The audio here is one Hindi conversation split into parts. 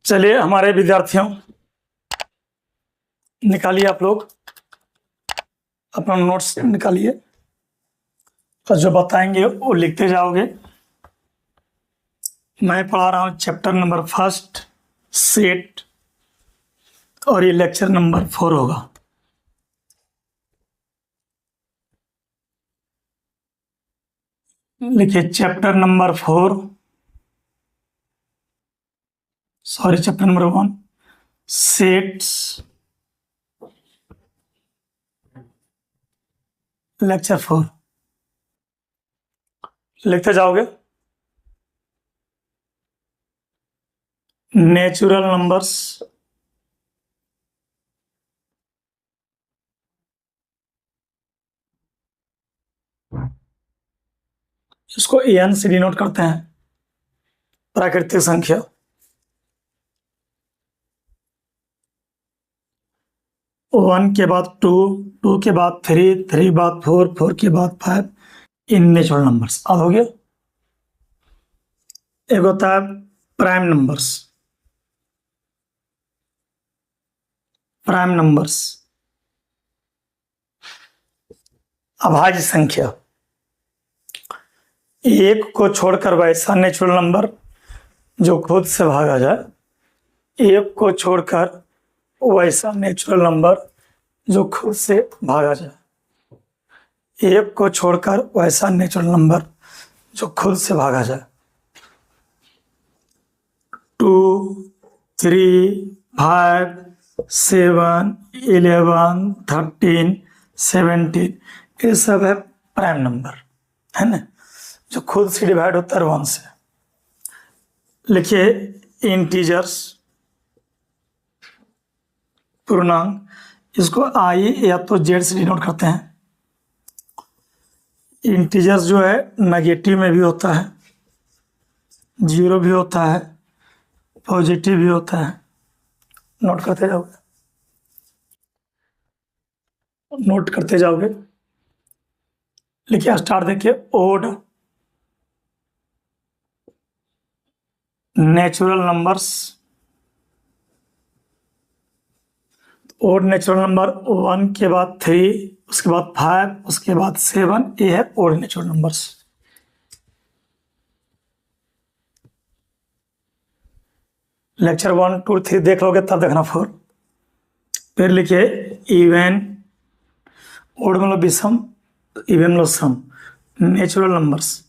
चलिए हमारे विद्यार्थियों, निकालिए आप लोग अपना नोट्स निकालिए और जो बताएंगे वो लिखते जाओगे। मैं पढ़ा रहा हूँ चैप्टर नंबर 1 सेट और ये लेक्चर नंबर 4 होगा। लिखिए chapter number 4, chapter number 1 sets, lecture 4 लिखते जाओगे। नेचुरल नंबर्स, इसको एन से डिनोट करते हैं, प्राकृतिक संख्या। वन के बाद 2, 2 के बाद 3, 3 के बाद 4, 4 के बाद 5 इन नेचुरल नंबर्स। अब हो गया। एक होता है प्राइम नंबर्स, अभाज्य संख्या। एक को छोड़कर वैसा नेचुरल नंबर जो खुद से भागा जाए, एक को छोड़कर वैसा नेचुरल नंबर जो खुद से भागा जाए, एक को छोड़कर वैसा नेचुरल नंबर जो खुद से भागा जाए। 2, 3, 5, 7, 11, 13, 17 ये सब है प्राइम नंबर, है ना, जो खुद से डिवाइड होता है 1 से। लिखिए इंटीजर्स, पूर्णांक, इसको आई या तो जेड से डिनोट करते हैं। इंटीजर्स जो है नेगेटिव में भी होता है, 0 भी होता है, पॉजिटिव भी होता है। नोट करते जाओगे। लिखिए स्टार्ट, देखिए odd natural numbers. Odd natural number 1 के बाद 3, उसके बाद 5, उसके बाद 7, ये है ओड नेचुरल नंबर्स। लेक्चर 1, 2, 3 देख लोगे तब देखना 4। फिर लिखिए इवन, ओड मतलब विषम, इवन मतलब सम, नेचुरल नंबर्स।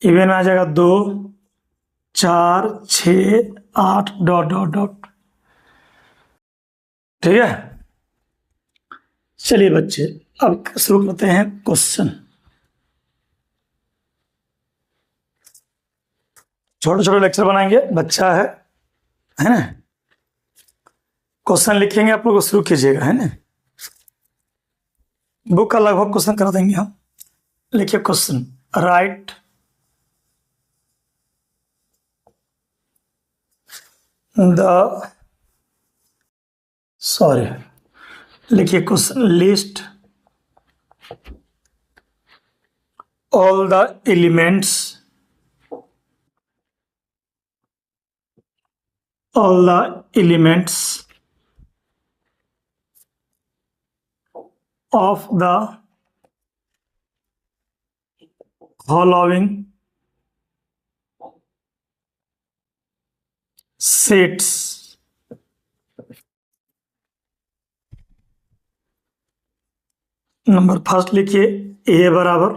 इवन आ जाएगा 2, 4, 6, 8 डॉट डॉट डॉट। ठीक है। चलिए बच्चे अब शुरू करते हैं क्वेश्चन। छोटे छोटे लेक्चर बनाएंगे, बच्चा है ना। क्वेश्चन लिखेंगे, आप लोग शुरू कीजिएगा, है ना। बुक का लगभग क्वेश्चन करा देंगे हम। लिखिए क्वेश्चन, राइट लिखिए question, list all the elements of the following sets। Number first लिखिए a बराबर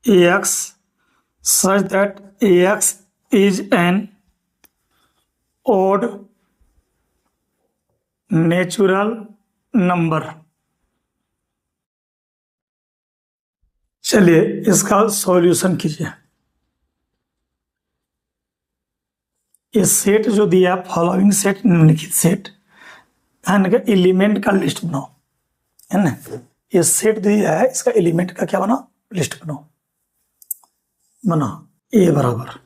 ax such that ax is an odd natural number। चलिए इसका सॉल्यूशन कीजिए। ये सेट जो दिया, फॉलोइंग सेट, निम्नलिखित सेट है ना, एलिमेंट का लिस्ट बनाओ, है ना। ये सेट दिया है, इसका एलिमेंट का क्या बनाओ, लिस्ट बनाओ। ए बराबर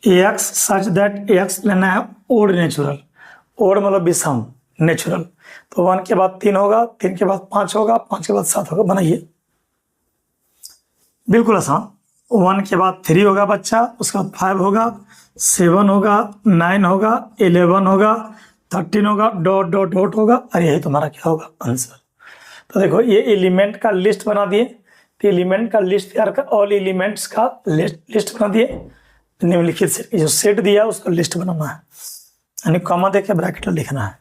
एक्स सच दैट एक्स लेना है ओड नेचुरल, ओड मतलब विषम नेचुरल। तो 1 के बाद 3 होगा, 3 के बाद 5 होगा, 5 के बाद 7 होगा। बनाइए बिल्कुल आसान। 1 के बाद 3 होगा बच्चा, उसका बाद 5 होगा, 7 होगा, 9 होगा, 11 होगा, 13 होगा, डॉट डॉट डॉट होगा, और यही तुम्हारा क्या होगा आंसर। तो देखो ये एलिमेंट का लिस्ट बना दिए, तो एलिमेंट का लिस्ट तैयार कर, ऑल एलिमेंट्स का लिस्ट बना दिए। निम्नलिखित सेट जो सेट दिया उसका लिस्ट बनाना है, यानी कॉमा देके ब्रैकेट लिखना है।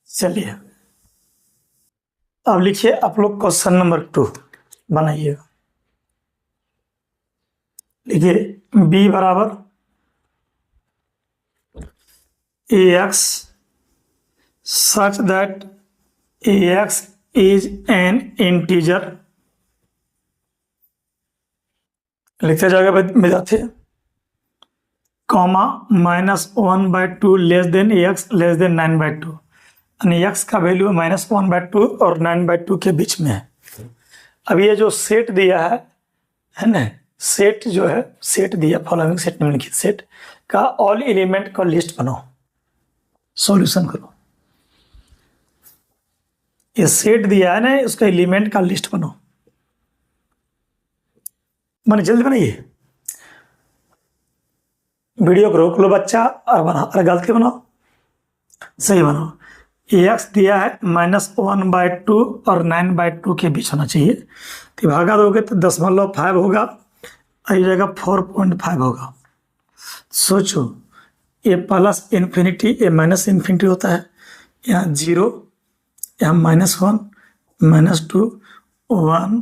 चलिए अब लिखिए आप लोग क्वेश्चन नंबर 2 बनाइएगा। लिखिए बी बराबर ax such that ax is an integer, लिखते जाएगा विद्यार्थी, comma -1/2 less than ax less than 9/2, यानी x का वैल्यू -1/2 और 9/2 के बीच में है। अब ये जो सेट दिया है ना, सेट जो है सेट दिया, फॉलोइंग सेट निम्नलिखित सेट का ऑल एलिमेंट का लिस्ट बनाओ, सॉल्यूशन करो। ये सेट दिया है ना, उसका एलिमेंट का लिस्ट बनाओ। मैंने जल्दी बनाइए, वीडियो को रोक लो बच्चा और बना, अरे गलती बनाओ सही बनाओ। एक्स दिया है -1/2 और 9/2 के बीच होना चाहिए, तो भागा दोगे तो 0.5 होगा, आई जाएगा 4.5 होगा। सोचो ये प्लस इन्फिनिटी, ये माइनस इन्फिनिटी होता है, यहाँ 0, यहाँ -1, -2, 1,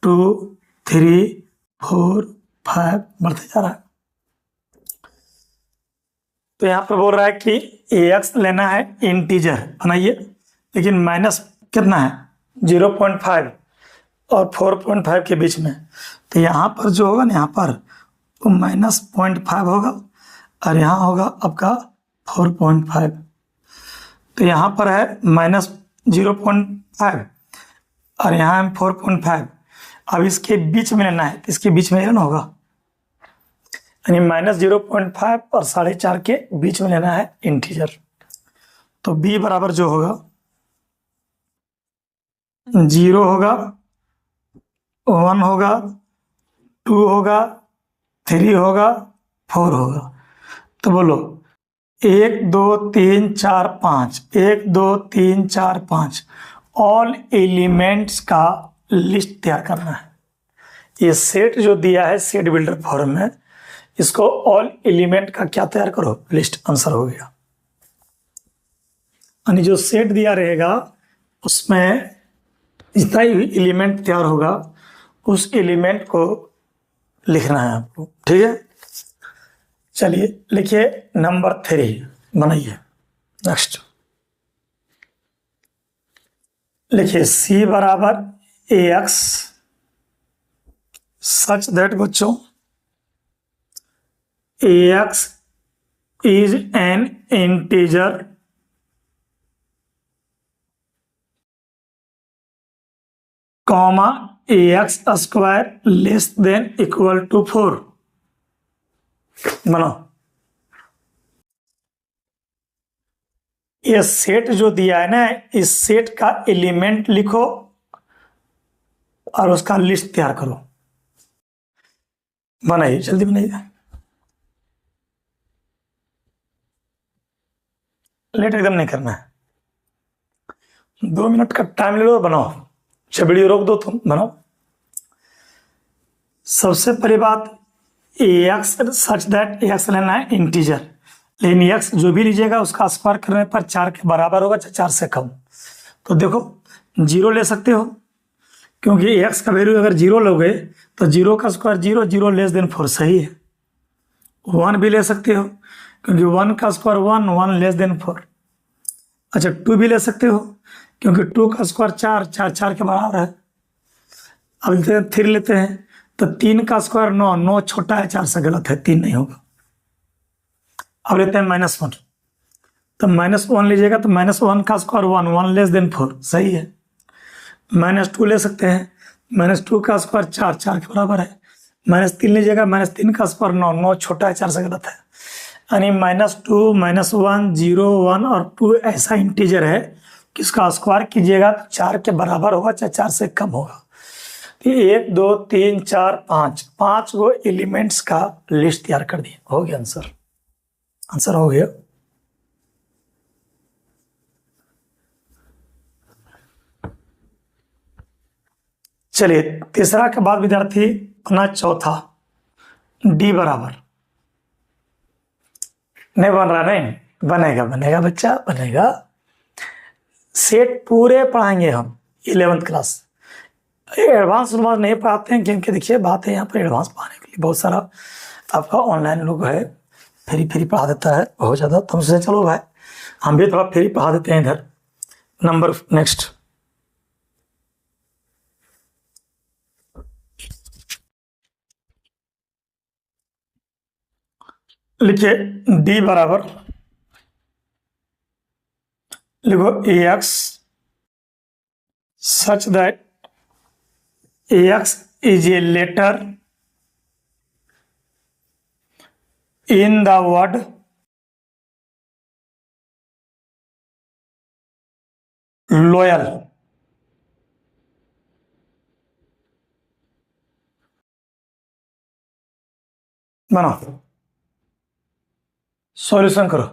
2, 3, 4, 5 बढ़ते जा रहा है। तो यहाँ पर बोल रहा है कि ax लेना है इंटीजर, बनाइए, लेकिन माइनस कितना है 0.5 और 4.5 के बीच में, तो यहाँ पर जो होगा ना, यहाँ पर तो -0.5 होगा और यहाँ होगा आपका 4.5, तो यहाँ पर है -0.5 और यहाँ है 4.5। अब इसके बीच में लेना है, तो इसके बीच में लेना होगा, यानी -0.5 और 4.5 के बीच में लेना है इंटीजर। तो b बराबर जो होगा 0 होगा, 1 होगा, 2 होगा, 3 होगा, 4 होगा। तो बोलो 1 2 3 4 5, 1 2 3 4 5 ऑल एलिमेंट्स का लिस्ट तैयार करना है। ये सेट जो दिया है सेट बिल्डर फॉर्म में, इसको ऑल एलिमेंट का क्या तैयार करो, लिस्ट, आंसर हो गया। यानी जो सेट दिया रहेगा उसमें जितना ही एलिमेंट तैयार होगा उस एलिमेंट को लिखना है आपको, ठीक है। चलिए लिखिए नंबर 3 बनाइए। नेक्स्ट लिखिए c बराबर ax सच दैट बच्चों ax is an integer comma ax square less than equal to 4। बनाओ, ये सेट जो दिया है ना, इस सेट का एलिमेंट लिखो और उसका लिस्ट तैयार करो। बनाइए, जल्दी बनाइए, लेट एकदम नहीं करना है, 2 मिनट का टाइम ले लो, बनाओ। अच्छा वीडियो रोक दो, तुम बनाओ। सबसे पहली बात ax सच दैट ax लेना है इंटीजर, लेकिन x जो भी लीजिएगा उसका स्क्वायर करने पर 4 के बराबर होगा, 4 से कम। तो देखो 0 ले सकते हो, क्योंकि x का वैल्यू अगर 0 लोगे तो 0 का स्क्वायर 0, 0 लेस देन 4 सही है। 1 भी ले सकते हो, क्योंकि 1 का स्क्वायर 1, 1 लेस देन 4। अच्छा 2 भी ले सकते हो, क्योंकि 2 का स्क्वायर 4, 4 4 के बराबर है। अब 3 लेते हैं, तो 3 का स्क्वायर 9, 9 छोटा है 4 से, गलत है, 3 नहीं होगा। अब लेते हैं -1, तो -1 लीजिएगा तो -1 का स्क्वायर 1, 1 लेस देन 4 सही है। -2 ले सकते हैं, -2 का स्क्वायर 4, 4 के बराबर है। -3 लीजिएगा, -3 का स्क्वायर 9, 9 छोटा है 4 से, गलत है। यानी -2, -1, 0, 1 और 2 ऐसा इंटीजर है कि इसका स्क्वायर कीजिएगा तो 4 के बराबर होगा, चाहे 4 से कम होगा। 1 2 3 4 5 5 गो एलिमेंट्स का लिस्ट तैयार कर दिया। हो गया आंसर, आंसर हो गया। चलिए तीसरा के बाद विद्यार्थी अपना चौथा, डी बराबर। नहीं बन रहा? नहीं बनेगा, बनेगा बच्चा, बनेगा। सेट पूरे पढ़ाएंगे हम 11th क्लास। एडवांस नहीं पढ़ाते हैं क्योंकि देखिए बात है यहाँ पर एडवांस पढ़ाने के लिए बहुत सारा आपका ऑनलाइन लोग है, फ्री पढ़ा देता है बहुत ज़्यादा। तो हमसे चलो भाई हम भी थोड़ा फ्री पढ़ा देते हैं इधर। नंबर नेक्स्ट लिखिए, डी बराबर लिखो AX such that AX is a letter in the word loyal। बनाओ, सॉल्यूशन करो,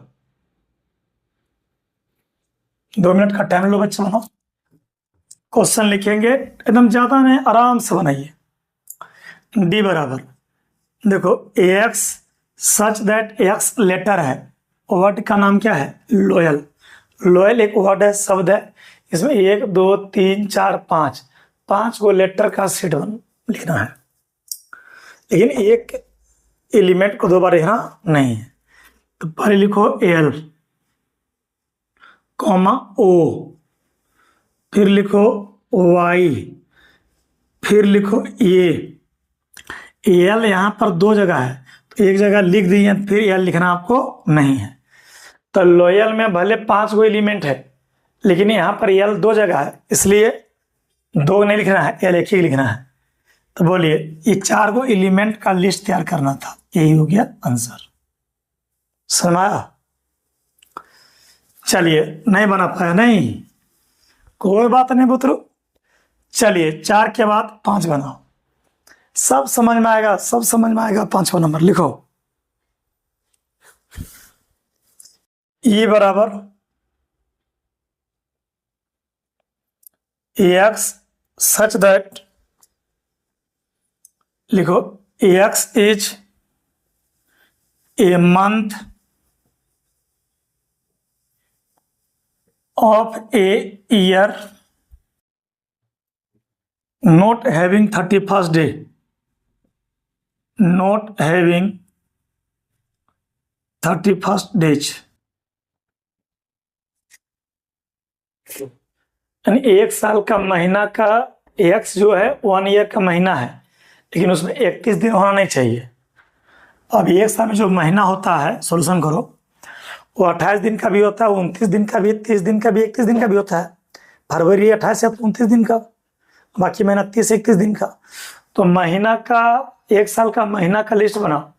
2 मिनट का टाइम लो बच्चा, बनाओ। क्वेश्चन लिखेंगे एकदम ज्यादा नहीं, आराम से बनाइए। डी बराबर देखो AX such that AX letter है, वर्ड का नाम क्या है? लॉयल। लॉयल एक वर्ड है, शब्द है, इसमें 1 2 3 4 5 5 को लेटर का सेट लिखना है, लेकिन एक एलिमेंट को 2 बार लिखना नहीं है। तो पहले लिखो L कॉमा O, फिर लिखो Y, फिर लिखो A। L यहाँ पर 2 जगह है, तो एक जगह लिख दिए, फिर L लिखना आपको नहीं है। तो लॉयल में भले 5 गो एलिमेंट है, लेकिन यहाँ पर L 2 जगह है, इसलिए 2 नहीं लिखना है, L 1 ही लिखना है। तो बोलिए ये 4 गो एलिमेंट का लिस्ट तैयार करना था, यही हो गया आंसर। समझाया? चलिए नहीं बना पाया, नहीं कोई बात नहीं पुत्रो। चलिए 4 के बाद 5 बनाओ, सब समझ में आएगा, सब समझ में आएगा। 5वां नंबर लिखो, E बराबर AX सच दैट, लिखो AX is a month of a year not having 31st day, not having 31st days। यानी 1 साल का महीना का X जो है 1 ईयर का महीना है, लेकिन उसमें 31 दिन होना नहीं चाहिए। अब 1 साल में जो महीना होता है, सॉल्यूशन करो, वो 28 दिन का भी होता है, 29 दिन का भी, 30 दिन का भी, 31 दिन का भी होता है। फरवरी 28 या 29 दिन का, बाकी महीना 30-31 दिन का। तो महीना का 1 साल का महीना का लिस्ट बनाओ,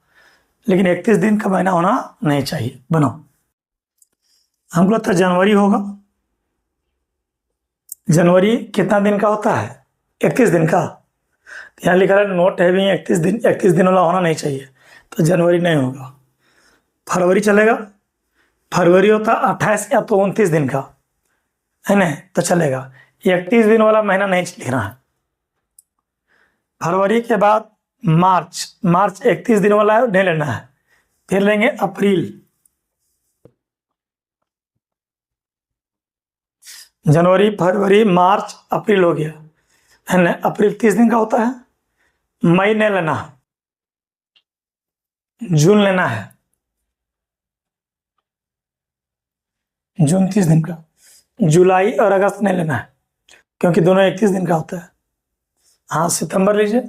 लेकिन 31 दिन का महीना होना नहीं चाहिए। बनाओ, हमको लगता है जनवरी होगा। जनवरी कितना दिन का होता है? 31 दिन का। यहाँ लिखा है नोट हैविंग 31 दिन वाला होना नहीं चाहिए, तो जनवरी नहीं होगा। फरवरी चलेगा, फरवरी होता 28 या तो 29 दिन का है ना, तो चलेगा। 31 दिन वाला महीना नहीं लिखना है। फरवरी के बाद मार्च, मार्च 31 दिन वाला है, नहीं लेना है। फिर लेंगे अप्रैल, जनवरी फरवरी मार्च अप्रैल हो गया है ना। अप्रैल 30 दिन का होता है। मई नहीं लेना है, जून लेना है, जून 30 दिन का। जुलाई और अगस्त नहीं लेना है क्योंकि दोनों 31 दिन का होता है। हाँ, सितंबर लीजिए,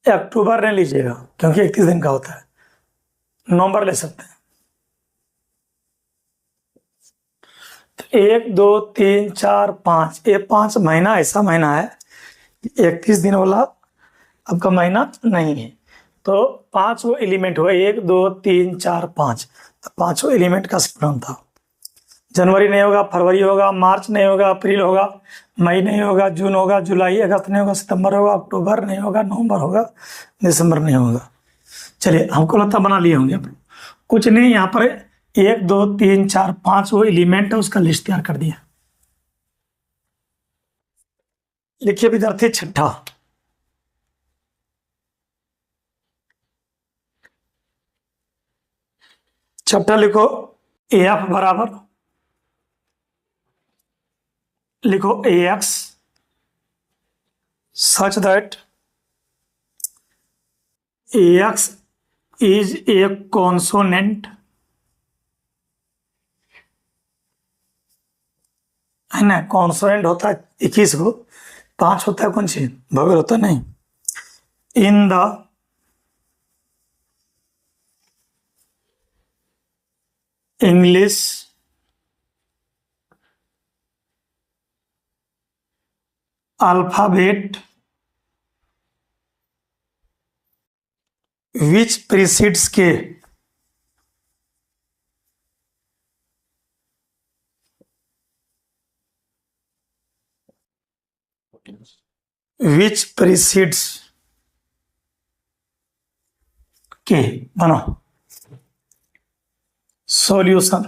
अक्टूबर नहीं लीजिएगा क्योंकि 31 दिन का होता है। नवंबर ले सकते हैं। तो 1 2 3 4 5, ये 5 महीना ऐसा महीना है 31 दिन वाला आपका महीना नहीं है। तो 5 वो एलिमेंट हुआ, 1 2 3 4 5, तो 5 एलिमेंट का सिस्टम था। जनवरी नहीं होगा, फरवरी होगा, मार्च नहीं होगा, अप्रैल होगा, मई नहीं होगा, जून होगा, जुलाई अगस्त नहीं होगा, सितंबर होगा, अक्टूबर नहीं होगा, नवंबर होगा, दिसंबर नहीं होगा। चलिए, हमको लगता बना लिए होंगे आप। कुछ नहीं, यहाँ पर 1 2 3 4 5 वो एलिमेंट है, उसका लिस्ट तैयार कर दिया। लिखिए विद्यार्थी छठा, छठा लिखो AF बराबर, लिखो AX such that AX is a consonant, है ना। कॉन्सोनेंट होता है 21 को, 5 होता है कौन सी, वोवेल होता नहीं। In the English alphabet which precedes के, विच प्रीसीड्स के बनो सॉल्यूशन।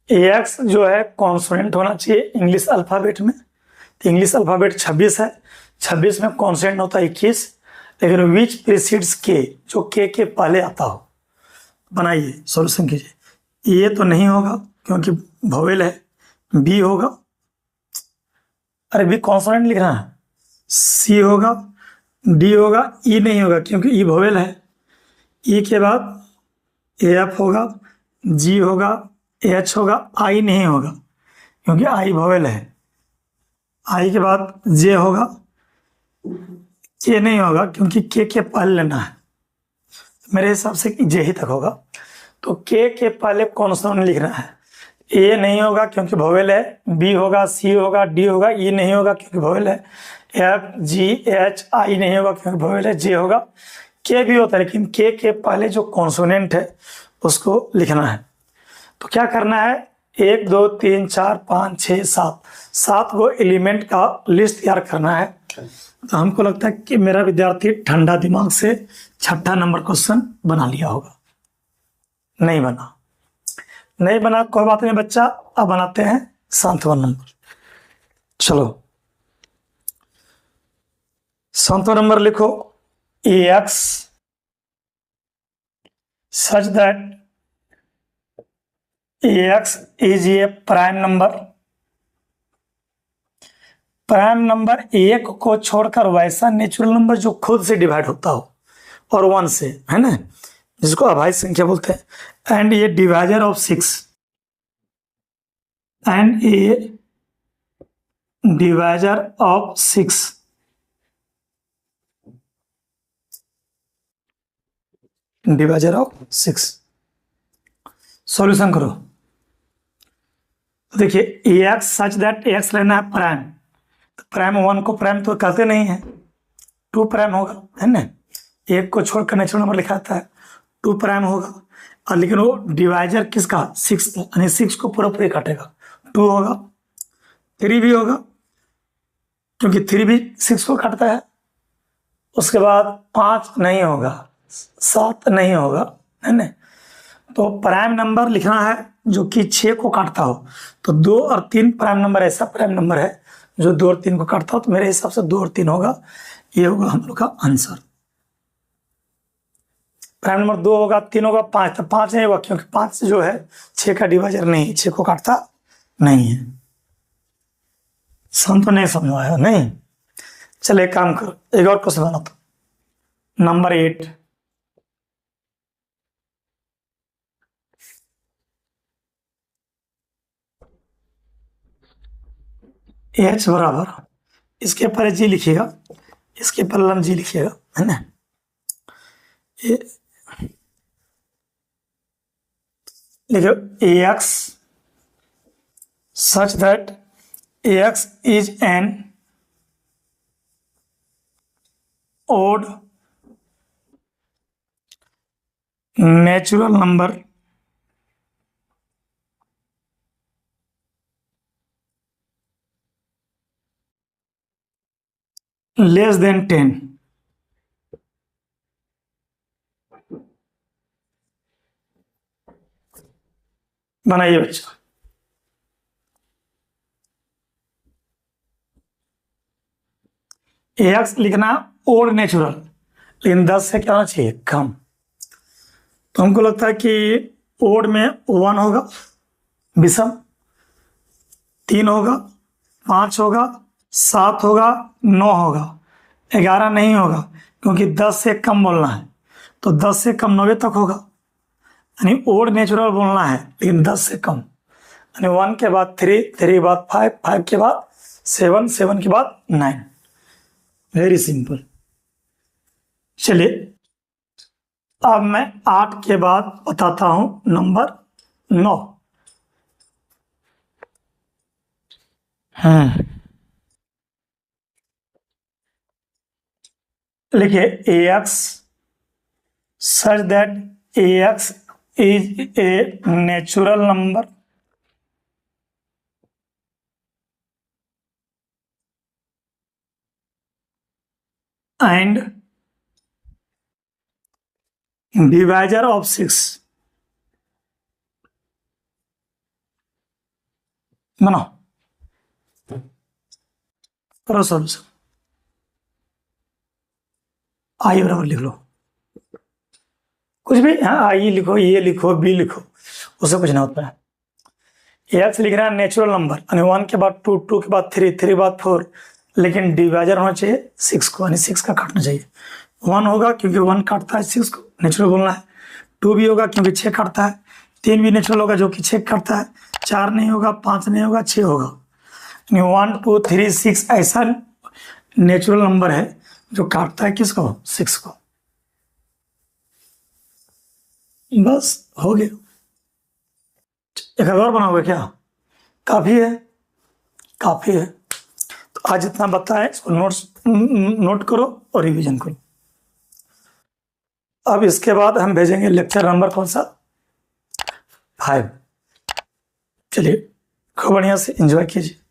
AX जो है कॉन्सोनेंट होना चाहिए इंग्लिश अल्फाबेट में, तो इंग्लिश अल्फाबेट 26 है, 26 में कॉन्सोनेंट होता है 21, लेकिन विच प्रीसीड्स के, जो के पहले आता हो। बनाइए, सॉल्यूशन कीजिए। ये तो नहीं होगा क्योंकि वोवेल है, बी होगा, अरे बी कॉन्सोनेंट लिख रहा है, सी होगा, डी होगा, ई नहीं होगा क्योंकि ई वोवेल है, ई के बाद एफ होगा, जी होगा, एच होगा, आई नहीं होगा क्योंकि आई वोवेल है, आई के बाद जे होगा, के नहीं होगा क्योंकि के पहले लेना है, मेरे हिसाब से जे ही तक होगा, तो के पहले कॉन्सोनेंट लिखना है। ए नहीं होगा क्योंकि वोवेल है, बी होगा, सी होगा, डी होगा, ई नहीं होगा क्योंकि वोवेल है, एफ जी एच आई नहीं होगा क्योंकि वोवेल है, जे होगा, के भी होता है लेकिन के पहले जो कॉन्सोनेंट है उसको लिखना है। तो क्या करना है, 1 2 3 4 5 6 7 को एलिमेंट का लिस्ट तैयार करना है। तो हमको लगता है कि मेरा विद्यार्थी ठंडा दिमाग से छठा नंबर क्वेश्चन बना लिया होगा। नहीं बना कोई बात नहीं बच्चा, अब बनाते हैं 7वां नंबर। चलो 7वां नंबर लिखो, AX such that AX is a prime number. Prime number 1 को छोड़कर वैसा नेचुरल नंबर जो खुद से डिवाइड होता हो और 1 से, है ना, जिसको अभाज्य संख्या बोलते हैं। एंड ये divisor of 6, and A divisor of 6, divisor of 6। Solution करो, देखिए AX सच दैट AX लेना है प्राइम, तो प्राइम 1 को प्राइम तो कहते नहीं है, 2 प्राइम होगा, है ना, 1 को छोड़कर नेचुरल नंबर लिखा था 2 प्राइम होगा, और लेकिन वो डिवाइजर किसका 6, यानी 6 को पूरा काटेगा, 2 होगा, 3 भी होगा क्योंकि 3 भी 6 को काटता है, उसके बाद 5 नहीं होगा, 7 नहीं होगा, है ना। तो प्राइम नंबर लिखना है जो कि 6 को काटता हो, तो 2 और 3 प्राइम नंबर ऐसा प्राइम नंबर है जो 2 और 3 को काटता हो, तो मेरे हिसाब से 2 और 3 होगा, ये होगा हम लोग का आंसर। प्राइम नंबर 2 होगा, 3 होगा, 5, तो 5 नहीं होगा क्योंकि 5 जो है 6 का डिवाइजर नहीं, 6 को काटता नहीं है। सम तो नहीं समझ आया नहीं। चले एक काम करो, एक और क्वेश्चन बना तो नंबर 8, H बराबर, इसके पर जी लिखिएगा, इसके पर लम जी लिखिएगा, है ना। लिखो AX such that AX is an odd natural number less than 10। बनाइए बच्चा। एक्स लिखना ओड नेचुरल, लेकिन 10 से क्या होना चाहिए, कम। तो हमको लगता है कि ओड में 1 होगा, विषम 3 होगा, 5 होगा, 7 होगा, 9 होगा, 11 नहीं होगा, क्योंकि 10 से कम बोलना है। तो 10 से कम 9 तक होगा, यानी ओड नेचुरल बोलना है, लेकिन 10 से कम। यानी 1 के बाद 3, 3 के बाद 5, 5 के बाद 7, 7 के बाद 9। Very simple. चलिए अब मैं 8 के बाद बताता हूं नंबर 9। लिखिए ax such that ax is a natural number and divisor of 6। बनाओ, करो सॉल्यूशन। आई बराबर लिख लो, कुछ भी, हाँ आई लिखो, ये लिखो, बी लिखो, उससे कुछ नहीं होता है। एक्स लिख रहा है नेचुरल नंबर, यानी 1 के बाद 2, 2 के बाद 3, 3 के बाद 4, लेकिन डिवाइजर होना चाहिए 6 को, यानी 6 का काटना चाहिए। 1 होगा क्योंकि 1 काटता है 6 को, नेचुरल बोलना है। 2 भी होगा क्योंकि 6 काटता है। 3 भी नेचुरल होगा जो कि 6 काटता है। 4 नहीं होगा, 5 नहीं होगा, 6 होगा। यानी 1, 2, 3, 6 ऐसा नेचुरल नंबर है जो काटता है किसको, 6 को। बस हो गया। एक और बनाओगे क्या, काफी है, काफी है। तो आज इतना बताया, इसको नोट करो और रिवीजन करो। अब इसके बाद हम भेजेंगे लेक्चर नंबर कौन सा, 5। चलिए खूब बढ़िया से एंजॉय कीजिए।